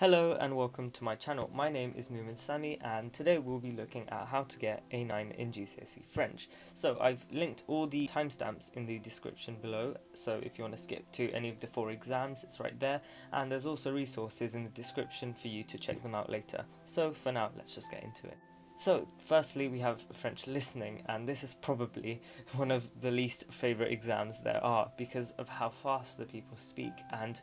Hello and welcome to my channel. My name is Numan Sami and today we'll be looking at how to get A9 in GCSE French. So I've linked all the timestamps in the description below, so if you want to skip to any of the 4 exams it's right there, and there's also resources in the description for you to check them out later. So for now, let's just get into it. So firstly we have French listening, and this is probably one of the least favourite exams there are because of how fast the people speak, and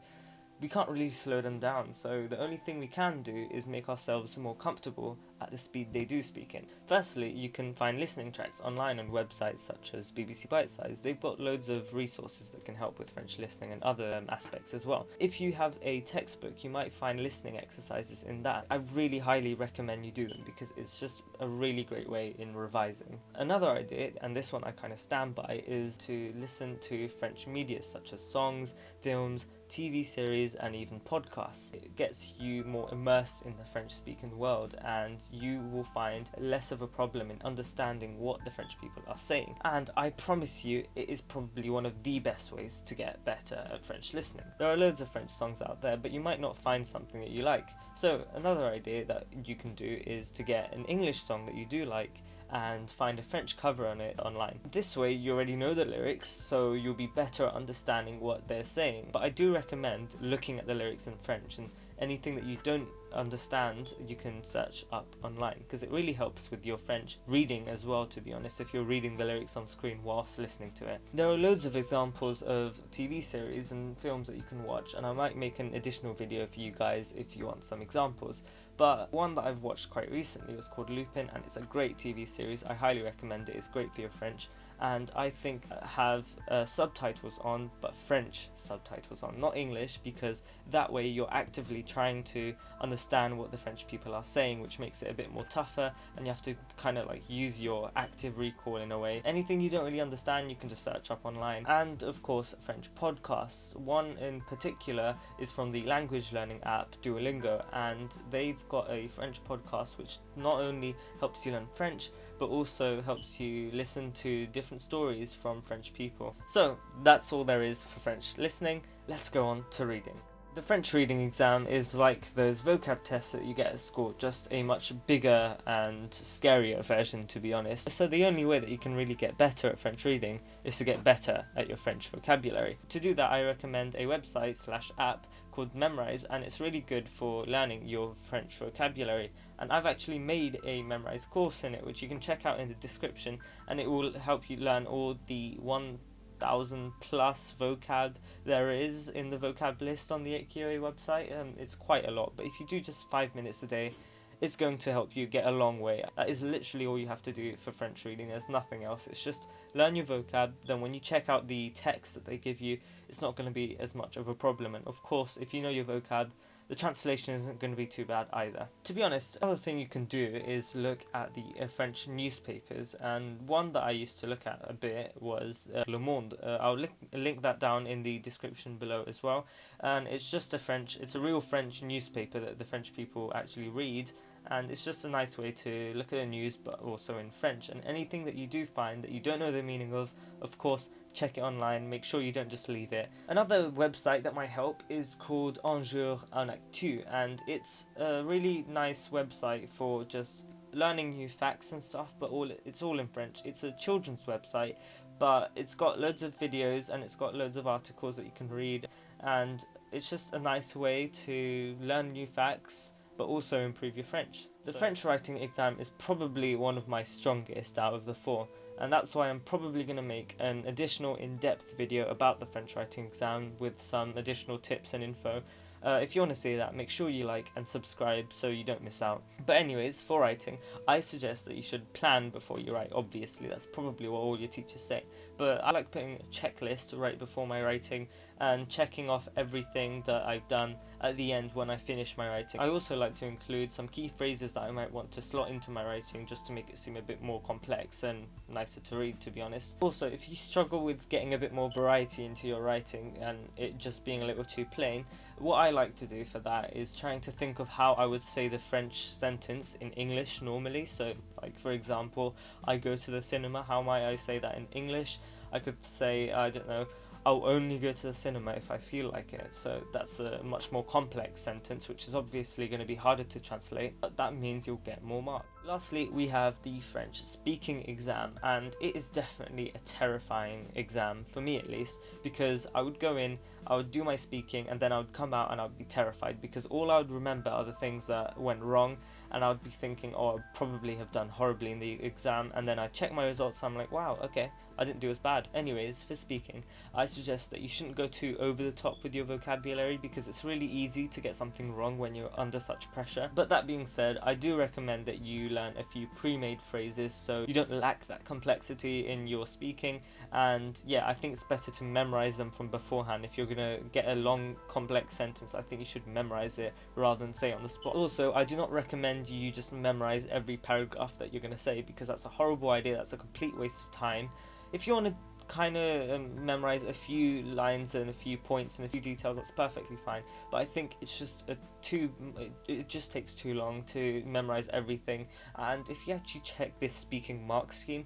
we can't really slow them down, so the only thing we can do is make ourselves more comfortable at the speed they do speak in. Firstly, you can find listening tracks online on websites such as BBC Bitesize. They've got loads of resources that can help with French listening and other aspects as well. If you have a textbook, you might find listening exercises in that. I really highly recommend you do them because it's just a really great way in revising. Another idea, and this one I kind of stand by, is to listen to French media such as songs, films, TV series and even podcasts. It gets you more immersed in the French speaking world, and you will find less of a problem in understanding what the French people are saying. And I promise you, it is probably one of the best ways to get better at French listening. There are loads of French songs out there, but you might not find something that you like. So another idea that you can do is to get an English song that you do like and find a French cover on it online. This way you already know the lyrics, so you'll be better at understanding what they're saying. But I do recommend looking at the lyrics in French, and anything that you don't understand you can search up online, because it really helps with your French reading as well, to be honest, if you're reading the lyrics on screen whilst listening to it. There are loads of examples of TV series and films that you can watch, and I might make an additional video for you guys if you want some examples. But one that I've watched quite recently was called Lupin, and it's a great TV series. I highly recommend it. It's great for your French, and I think have subtitles on, but French subtitles on, not English, because that way you're actively trying to understand what the French people are saying, which makes it a bit more tougher, and you have to kind of like use your active recall in a way. Anything you don't really understand you can just search up online. And of course French podcasts. One in particular is from the language learning app Duolingo, and they've got a French podcast which not only helps you learn French but also helps you listen to different stories from French people. So that's all there is for French listening. Let's go on to reading. The French reading exam is like those vocab tests that you get at school, just a much bigger and scarier version, to be honest. So the only way that you can really get better at French reading is to get better at your French vocabulary. To do that, I recommend a website/app called Memrise, and it's really good for learning your French vocabulary. And I've actually made a Memrise course in it, which you can check out in the description, and it will help you learn all the 1,000 plus vocab there is in the vocab list on the AQA A website. It's quite a lot, but if you do just 5 minutes a day, it's going to help you get a long way. That is literally all you have to do for French reading. There's nothing else. It's just learn your vocab, then when you check out the text that they give you, it's not going to be as much of a problem. And of course, if you know your vocab, the translation isn't going to be too bad either. To be honest, another thing you can do is look at the French newspapers, and one that I used to look at a bit was Le Monde. I'll link that down in the description below as well, and it's just it's a real French newspaper that the French people actually read, and it's just a nice way to look at the news but also in French. And anything that you do find that you don't know the meaning of course, check it online. Make sure you don't just leave it. Another website that might help is called Un Jour en Actu, and it's a really nice website for just learning new facts and stuff, but it's all in French. It's a children's website, but it's got loads of videos and it's got loads of articles that you can read, and it's just a nice way to learn new facts but also improve your French. The French writing exam is probably one of my strongest out of the 4, and that's why I'm probably going to make an additional in-depth video about the French writing exam with some additional tips and info. If you want to see that, make sure you like and subscribe so you don't miss out. But anyways, for writing, I suggest that you should plan before you write. Obviously, that's probably what all your teachers say. But I like putting a checklist right before my writing and checking off everything that I've done at the end when I finish my writing. I also like to include some key phrases that I might want to slot into my writing just to make it seem a bit more complex and nicer to read, to be honest. Also, if you struggle with getting a bit more variety into your writing and it just being a little too plain, what I like to do for that is trying to think of how I would say the French sentence in English normally. So, like for example, I go to the cinema, how might I say that in English? I could say, I don't know, I'll only go to the cinema if I feel like it. So that's a much more complex sentence, which is obviously going to be harder to translate, but that means you'll get more marks. Lastly, we have the French speaking exam, and it is definitely a terrifying exam, for me at least, because I would go in, I would do my speaking, and then I would come out and I would be terrified, because all I would remember are the things that went wrong, and I would be thinking, oh, I probably have done horribly in the exam, and then I check my results, and I'm like, wow, okay, I didn't do as bad. Anyways, for speaking, I suggest that you shouldn't go too over the top with your vocabulary, because it's really easy to get something wrong when you're under such pressure. But that being said, I do recommend that you learn a few pre-made phrases so you don't lack that complexity in your speaking. And yeah, I think it's better to memorize them from beforehand. If you're gonna get a long complex sentence, I think you should memorize it rather than say it on the spot. Also, I do not recommend you just memorize every paragraph that you're gonna say, because that's a horrible idea. That's a complete waste of time. If you want to kind of memorize a few lines and a few points and a few details, that's perfectly fine, but I think it's just it just takes too long to memorize everything. And if you actually check this speaking mark scheme,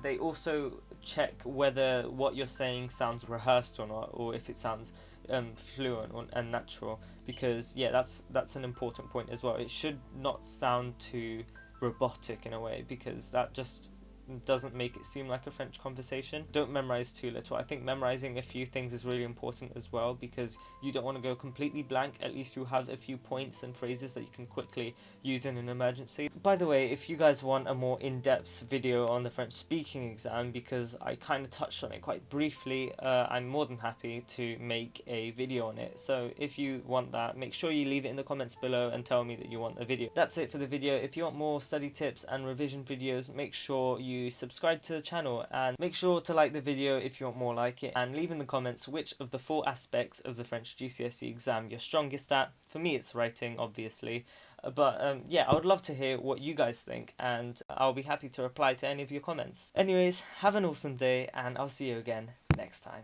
they also check whether what you're saying sounds rehearsed or not, or if it sounds fluent and natural, because yeah, that's an important point as well. It should not sound too robotic in a way, because that just doesn't make it seem like a French conversation. Don't memorize too little. I think memorizing a few things is really important as well, because you don't want to go completely blank. At least you have a few points and phrases that you can quickly use in an emergency. By the way, if you guys want a more in-depth video on the French speaking exam, because I kind of touched on it quite briefly, I'm more than happy to make a video on it. So if you want that, make sure you leave it in the comments below and tell me that you want a video. That's it for the video. If you want more study tips and revision videos, make sure you subscribe to the channel, and make sure to like the video if you want more like it, and leave in the comments which of the 4 aspects of the French GCSE exam you're strongest at. For me, it's writing, obviously, but yeah, I would love to hear what you guys think, and I'll be happy to reply to any of your comments. Anyways, have an awesome day, and I'll see you again next time.